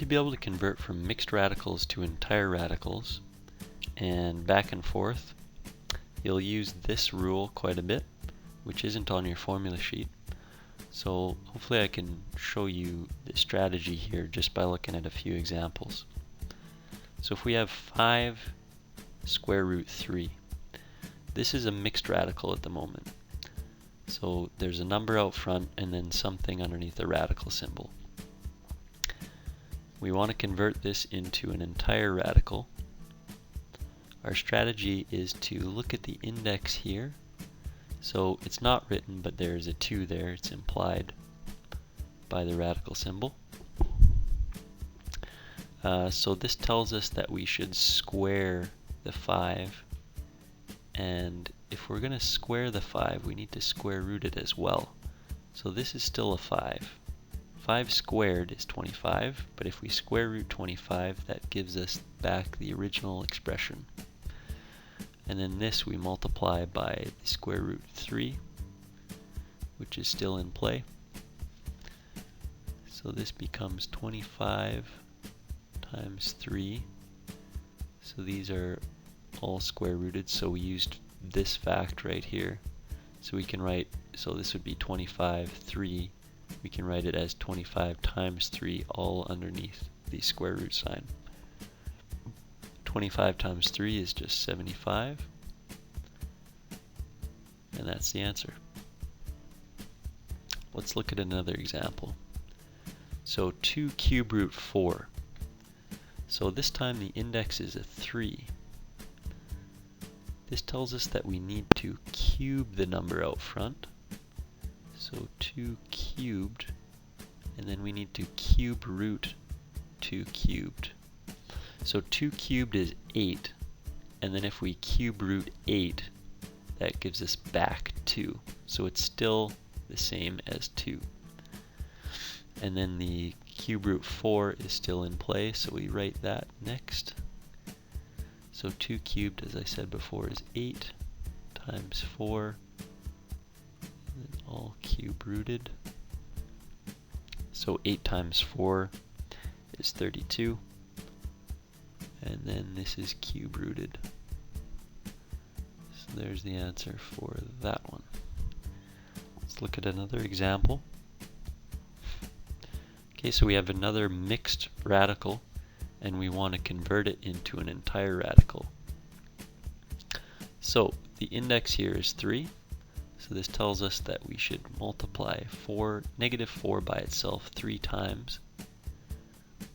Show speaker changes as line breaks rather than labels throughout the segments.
to be able to convert from mixed radicals to entire radicals and back and forth, you'll use this rule quite a bit, which isn't on your formula sheet. So hopefully I can show you the strategy here just by looking at a few examples. So if we have 5 square root 3, this is a mixed radical at the moment. So there's a number out front and then something underneath the radical symbol. We want to convert this into an entire radical. Our strategy is to look at the index here. So it's not written, but there's a 2 there. It's implied by the radical symbol. So this tells us that we should square the 5. And if we're going to square the 5, we need to square root it as well. So this is still a 5. 5 squared is 25, but if we square root 25, that gives us back the original expression. And then this we multiply by the square root 3, which is still in play. So this becomes 25 times 3. So these are all square rooted, so we used this fact right here. So we can write, so this would be 25, 3. We can write it as 25 times 3 all underneath the square root sign. 25 times 3 is just 75. And that's the answer. Let's look at another example. So 2 cube root 4. So this time the index is a 3. This tells us that we need to cube the number out front. So 2 cubed, and then we need to cube root 2 cubed. So 2 cubed is 8, and then if we cube root 8, that gives us back 2. So it's still the same as 2. And then the cube root 4 is still in play, so we write that next. So 2 cubed, as I said before, is 8 times 4, and then all cube rooted. So 8 times 4 is 32, and then this is cube rooted. So there's the answer for that one. Let's look at another example. Okay, so we have another mixed radical, and we want to convert it into an entire radical. So the index here is 3, so this tells us that we should multiply negative 4 by itself 3 times,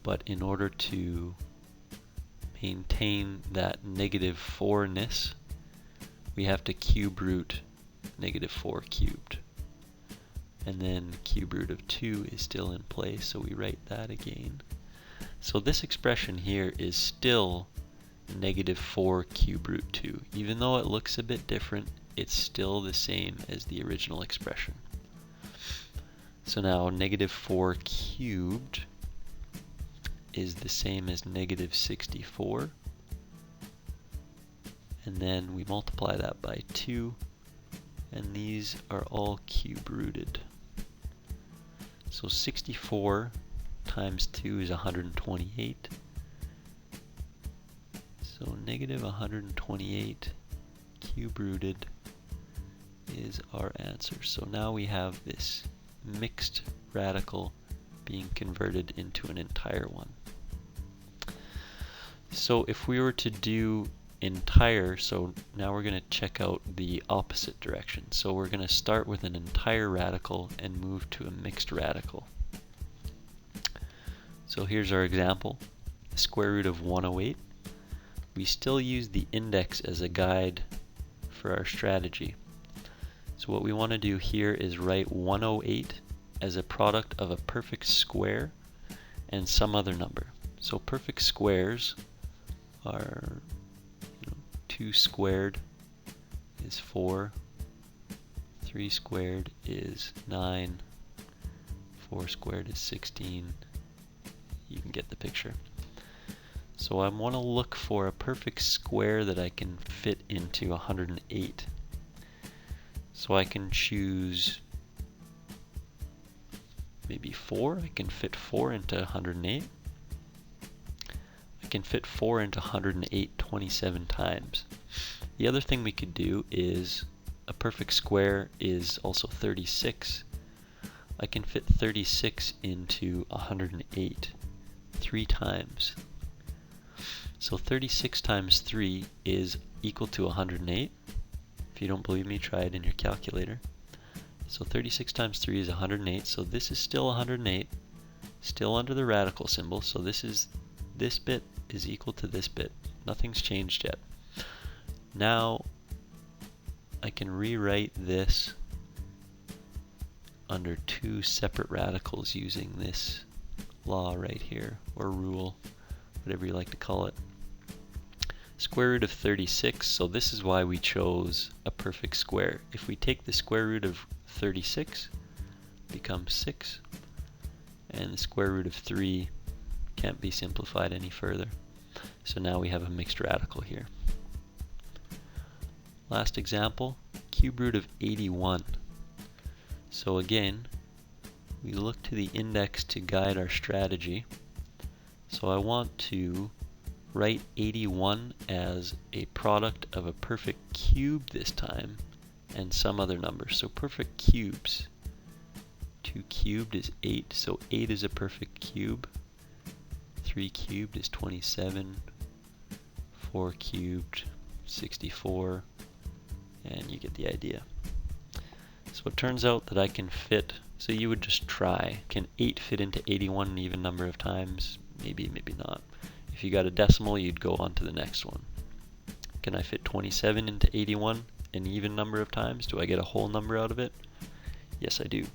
but in order to maintain that negative 4-ness, we have to cube root negative 4 cubed. And then cube root of 2 is still in place, so we write that again. So this expression here is still negative 4 cube root 2. Even though it looks a bit different, it's still the same as the original expression. So now negative 4 cubed is the same as negative 64. And then we multiply that by 2, and these are all cube rooted. So 64 times 2 is 128. So negative 128 cube rooted is our answer. So now we have this mixed radical being converted into an entire one. So if we were to do entire, so now we're going to check out the opposite direction. So we're going to start with an entire radical and move to a mixed radical. So here's our example, the square root of 108. We still use the index as a guide for our strategy. So what we want to do here is write 108 as a product of a perfect square and some other number. So perfect squares are 2 squared is 4, 3 squared is 9, 4 squared is 16. You can get the picture. So I want to look for a perfect square that I can fit into 108. So I can choose maybe 4. I can fit 4 into 108. can fit 4 into 108 27 times. The other thing we could do is, a perfect square is also 36. I can fit 36 into 108 3 times. So 36 times 3 is equal to 108. If you don't believe me, try it in your calculator. So 36 times 3 is 108, so this is still 108, still under the radical symbol, so this bit is equal to this bit. Nothing's changed yet. Now I can rewrite this under two separate radicals using this law right here, or rule, whatever you like to call it. Square root of 36, so this is why we chose a perfect square. If we take the square root of 36, it becomes 6, and the square root of 3 can't be simplified any further. So now we have a mixed radical here. Last example, cube root of 81. So again, we look to the index to guide our strategy. So I want to write 81 as a product of a perfect cube this time and some other number. So perfect cubes. 2 cubed is 8, so 8 is a perfect cube. 3 cubed is 27. 4 cubed, 64. And you get the idea. So it turns out that I can fit, so you would just try. Can 8 fit into 81 an even number of times? Maybe, maybe not. If you got a decimal, you'd go on to the next one. Can I fit 27 into 81 an even number of times? Do I get a whole number out of it? Yes, I do.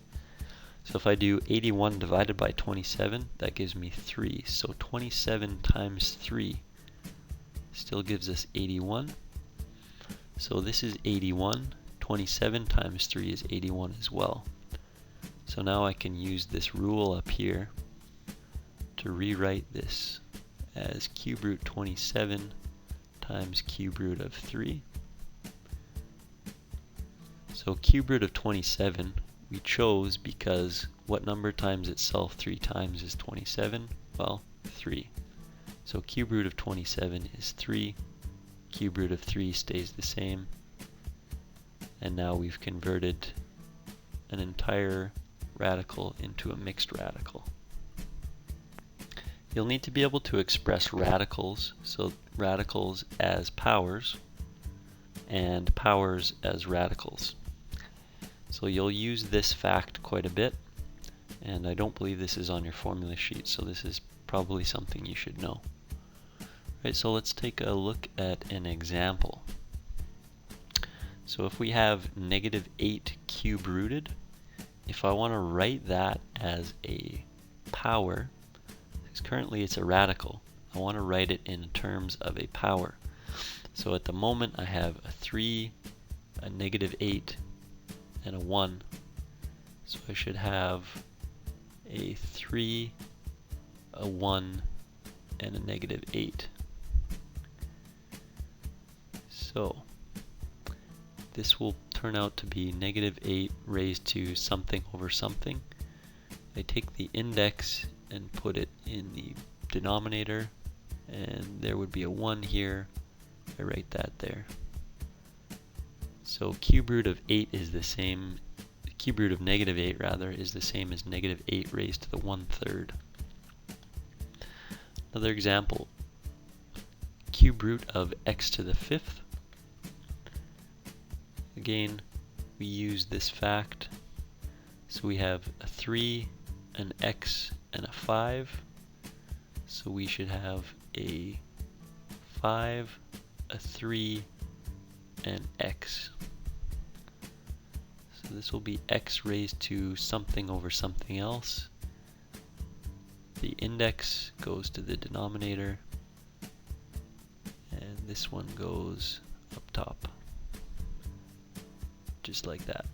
So if I do 81 divided by 27, that gives me 3. So 27 times 3 still gives us 81. So this is 81. 27 times 3 is 81 as well. So now I can use this rule up here to rewrite this as cube root 27 times cube root of 3. So cube root of 27 we chose because what number times itself 3 times is 27? Well, 3. So cube root of 27 is 3. Cube root of 3 stays the same. And now we've converted an entire radical into a mixed radical. You'll need to be able to express radicals, so radicals as powers and powers as radicals. So you'll use this fact quite a bit, and I don't believe this is on your formula sheet, so this is probably something you should know. Right, so let's take a look at an example. So if we have -8 cube rooted, if I want to write that as a power, because currently it's a radical, I want to write it in terms of a power. So at the moment I have a 3, a -8, and a 1. So I should have a 3, a 1, and a -8. So this will turn out to be -8 raised to something over something. I take the index and put it in the denominator, and there would be a 1 here. I write that there. So cube root of 8 is the same, cube root of -8 rather, is the same as -8 raised to the 1/3. Another example, cube root of x to the 5th. Again, we use this fact. So we have a 3, an x, and a 5. So we should have a 5, a 3, and x. So this will be x raised to something over something else. The index goes to the denominator, and this one goes up top. Just like that.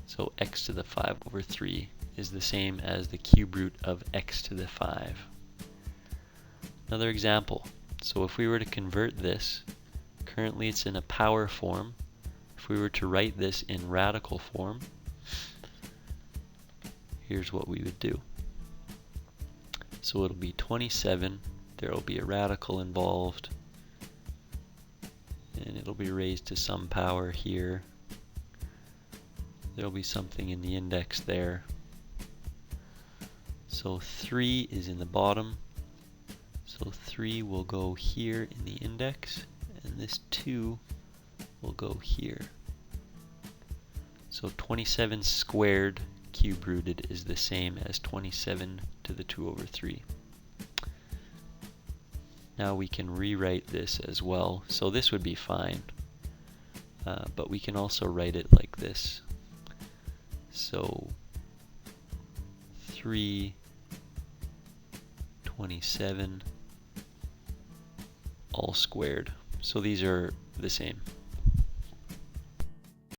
So x to the 5 over 3 is the same as the cube root of x to the 5. Another example. So if we were to convert this, currently it's in a power form. If we were to write this in radical form, here's what we would do. So it'll be 27 there will be a radical involved, and it'll be raised to some power here. There'll be something in the index there. So 3 is in the bottom, so 3 will go here in the index, and this 2 will go here. So 27 squared cube rooted is the same as 27 to the 2 over 3. Now we can rewrite this as well. So this would be fine, but we can also write it like this. So 327 all squared. So these are the same.